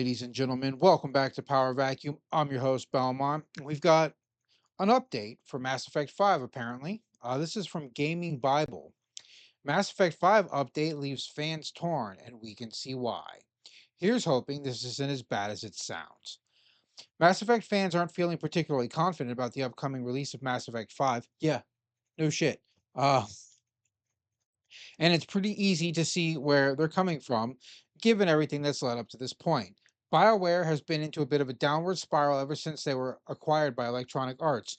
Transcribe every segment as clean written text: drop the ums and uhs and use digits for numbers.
ladies and gentlemen. Welcome back to Power Vacuum. I'm your host, Belmont. We've got an update for Mass Effect 5, apparently. This is from Gaming Bible. Mass Effect 5 update leaves fans torn, and we can see why. Here's hoping this isn't as bad as it sounds. Mass Effect fans aren't feeling particularly confident about the upcoming release of Mass Effect 5. Yeah, no shit. Uh, and it's pretty easy to see where they're coming from, given everything that's led up to this point. BioWare has been into a bit of a downward spiral ever since they were acquired by Electronic Arts.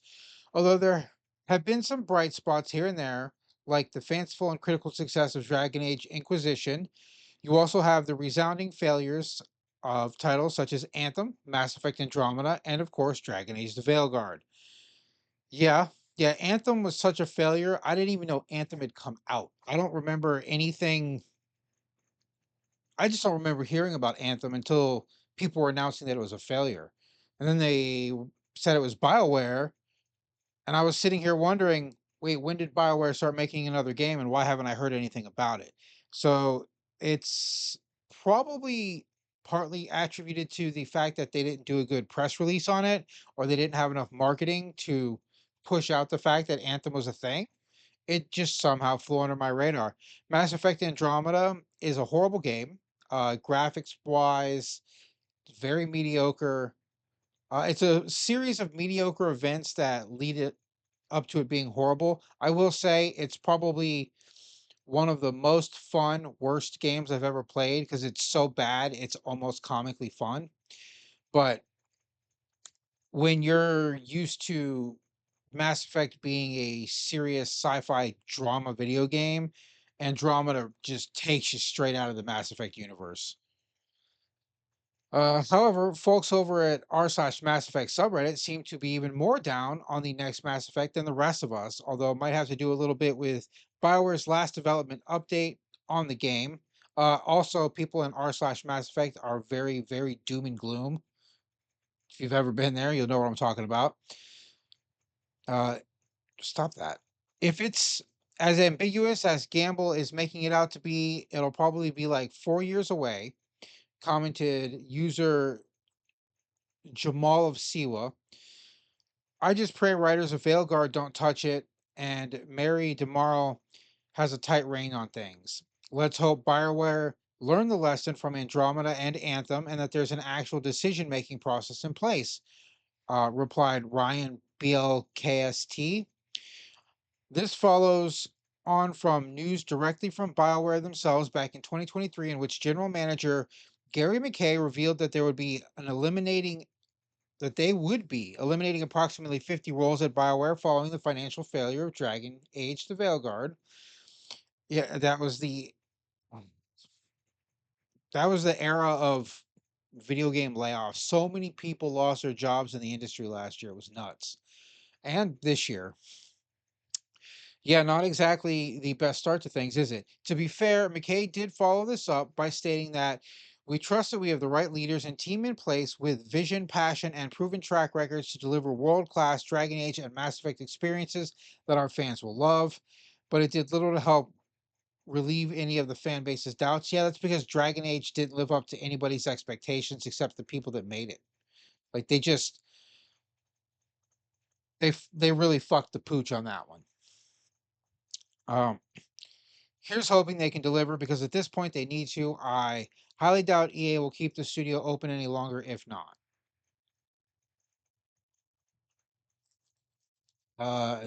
Although there have been some bright spots here and there, like the fanciful and critical success of Dragon Age Inquisition, you also have the resounding failures of titles such as Anthem, Mass Effect Andromeda, and of course Dragon Age The Veilguard. Yeah, yeah, Anthem was such a failure. I didn't even know Anthem had come out. I don't remember anything. I just don't remember hearing about Anthem until people were announcing that it was a failure. And then they said it was BioWare, and I was sitting here wondering, wait, when did BioWare start making another game and why haven't I heard anything about it? So it's probably partly attributed to the fact that they didn't do a good press release on it, or they didn't have enough marketing to push out the fact that Anthem was a thing. It just somehow flew under my radar. Mass Effect Andromeda is a horrible game. Graphics wise, very mediocre. It's a series of mediocre events that lead it up to it being horrible. I will say it's probably one of the most fun, worst games I've ever played because it's so bad, it's almost comically fun. But when you're used to Mass Effect being a serious sci-fi drama video game, Andromeda just takes you straight out of the Mass Effect universe. However, folks over at r/Mass Effect subreddit seem to be even more down on the next Mass Effect than the rest of us, although it might have to do a little bit with BioWare's last development update on the game. Also, people in r/Mass Effect are very, very doom and gloom. If you've ever been there, you'll know what I'm talking about. Uh, Stop that. If it's as ambiguous as Gamble is making it out to be, it'll probably be like 4 years away, commented user Jamal of Siwa. I just pray writers of Veilguard don't touch it, and Mary tomorrow has a tight rein on things. Let's hope BioWare learned the lesson from Andromeda and Anthem, and that there's an actual decision-making process in place. Replied Ryan BLKST. This follows on from news directly from BioWare themselves back in 2023, in which General Manager Gary McKay revealed that they would be eliminating approximately 50 roles at BioWare following the financial failure of Dragon Age The Veilguard. Yeah, that was the era of video game layoffs. So many people lost their jobs in the industry last year. It was nuts. And this year. Yeah, not exactly the best start to things, is it? To be fair, McKay did follow this up by stating that we trust that we have the right leaders and team in place with vision, passion, and proven track records to deliver world class Dragon Age and Mass Effect experiences that our fans will love. But it did little to help relieve any of the fan base's doubts. Yeah, that's because Dragon Age didn't live up to anybody's expectations except the people that made it. Like they really fucked the pooch on that one. Um, Here's hoping they can deliver because at this point they need to. I highly doubt EA will keep the studio open any longer if not.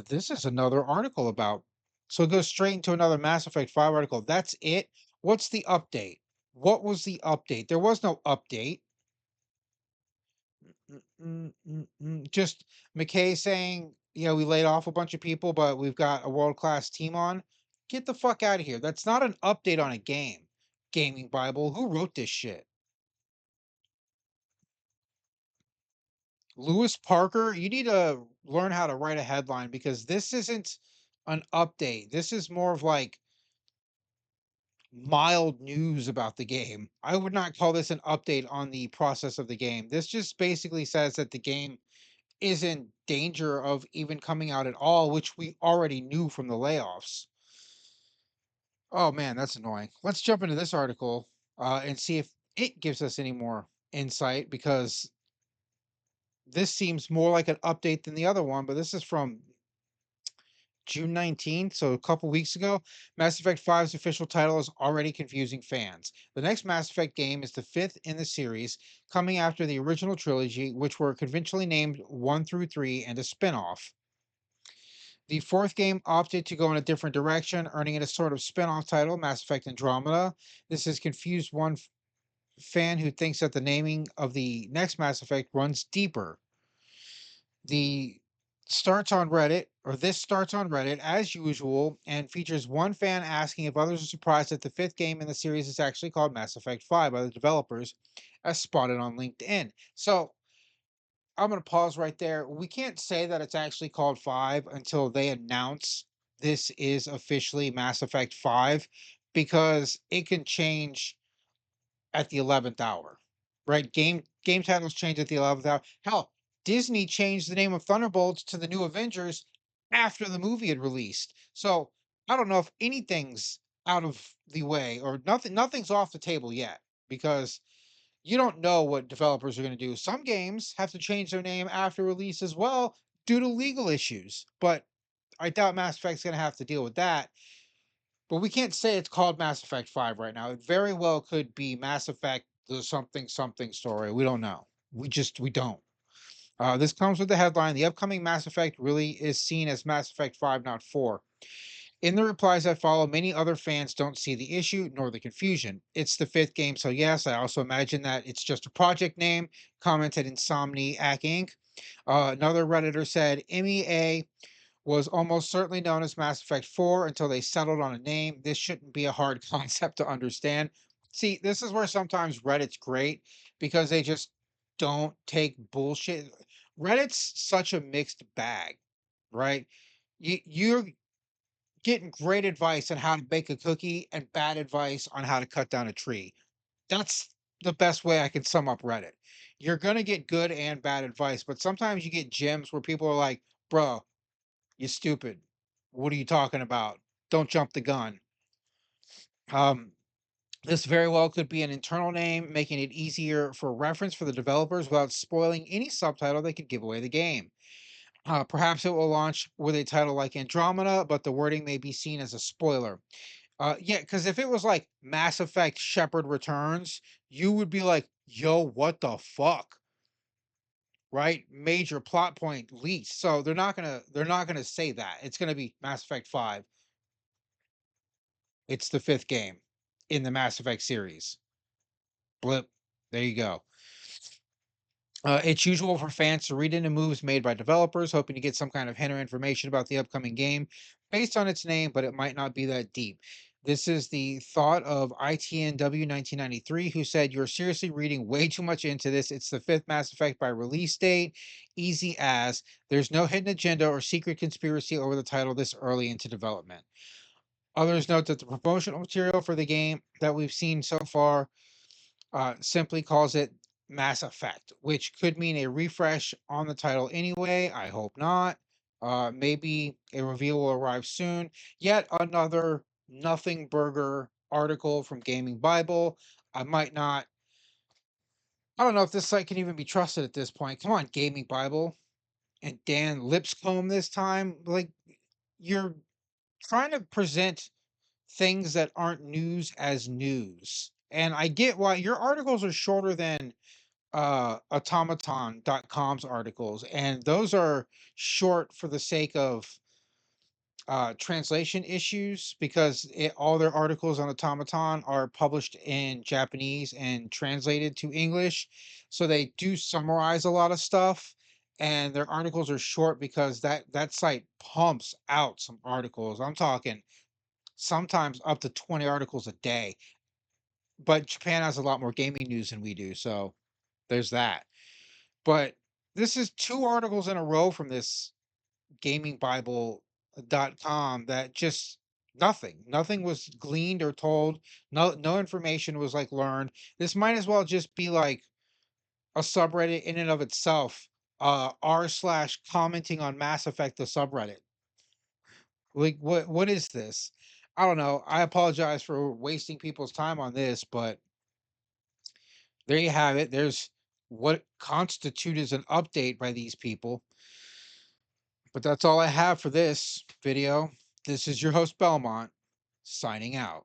This is another article about. So it goes straight into another Mass Effect 5 article. That's it. What's the update? What was the update? There was no update. Just McKay saying, yeah, we laid off a bunch of people, but we've got a world class team on. Get the fuck out of here. That's not an update on a game. Gaming Bible. Who wrote this shit? Lewis Parker, you need to learn how to write a headline because this isn't an update. This is more of like mild news about the game. I would not call this an update on the process of the game. This just basically says that the game is in danger of even coming out at all, which we already knew from the layoffs. Oh man, that's annoying. Let's jump into this article and see if it gives us any more insight because this seems more like an update than the other one, but this is from June 19th, so a couple weeks ago. Mass Effect 5's official title is already confusing fans. The next Mass Effect game is the fifth in the series, coming after the original trilogy, which were conventionally named 1 through 3 and a spin off. The fourth game opted to go in a different direction, earning it a sort of spin off title, Mass Effect Andromeda. This has confused one fan who thinks that the naming of the next Mass Effect runs deeper. The starts on Reddit, or this starts on Reddit as usual, and features one fan asking if others are surprised that the fifth game in the series is actually called Mass Effect 5 by the developers, as spotted on LinkedIn. So I'm going to pause right there. We can't say that it's actually called 5 until they announce this is officially Mass Effect 5 because it can change at the 11th hour, right? Game titles change at the 11th hour. Hell, Disney changed the name of Thunderbolts to the New Avengers after the movie had released. So I don't know if anything's out of the way or nothing's off the table yet because you don't know what developers are going to do. Some games have to change their name after release as well due to legal issues, but I doubt Mass Effect's going to have to deal with that. But we can't say it's called Mass Effect 5 right now. It very well could be Mass Effect the something something story. We don't know. We don't. This comes with the headline. The upcoming Mass Effect really is seen as Mass Effect 5, not 4. In the replies that follow, many other fans don't see the issue nor the confusion. It's the fifth game, so yes, I also imagine that it's just a project name, commented Insomniac Inc. Another Redditor said MEA was almost certainly known as Mass Effect 4 until they settled on a name. This shouldn't be a hard concept to understand. See, this is where sometimes Reddit's great because they just don't take bullshit. Reddit's such a mixed bag, right? You're getting great advice on how to bake a cookie and bad advice on how to cut down a tree. That's the best way I can sum up Reddit. You're going to get good and bad advice, but sometimes you get gems where people are like, bro, you stupid. What are you talking about? Don't jump the gun. Um, this very well could be an internal name, making it easier for reference for the developers without spoiling any subtitle that could give away the game. Perhaps it will launch with a title like Andromeda, but the wording may be seen as a spoiler. Yeah, because if it was like Mass Effect Shepard Returns, you would be like, yo, what the fuck? Right? Major plot point leaks. So they're not gonna say that. It's gonna be Mass Effect 5. It's the fifth game in the Mass Effect series. Blip. There you go. It's usual for fans to read into moves made by developers, hoping to get some kind of hint or information about the upcoming game based on its name, but it might not be that deep. This is the thought of ITNW 1993, who said, "You're seriously reading way too much into this. It's the fifth Mass Effect by release date. Easy as. There's no hidden agenda or secret conspiracy over the title this early into development." Others note that the promotional material for the game that we've seen so far simply calls it Mass Effect, which could mean a refresh on the title anyway. I hope not. Maybe a reveal will arrive soon. Yet another Nothing Burger article from Gaming Bible. I might not. I don't know if this site can even be trusted at this point. Come on, Gaming Bible and Dan Lipscomb this time. Like, you're trying to present things that aren't news as news. And I get why your articles are shorter than automaton.com's articles, and those are short for the sake of translation issues because all their articles on automaton are published in Japanese and translated to English, so they do summarize a lot of stuff, and their articles are short because that site pumps out some articles. I'm talking sometimes up to 20 articles a day. But Japan has a lot more gaming news than we do, so there's that. But this is two articles in a row from this gamingbible.com that just nothing was gleaned or told. No information was like learned. This might as well just be like a subreddit in and of itself. R slash commenting on Mass Effect the subreddit. Like what is this? I don't know. I apologize for wasting people's time on this, but there you have it. There's what constitutes an update by these people. But that's all I have for this video. This is your host, Belmont, signing out.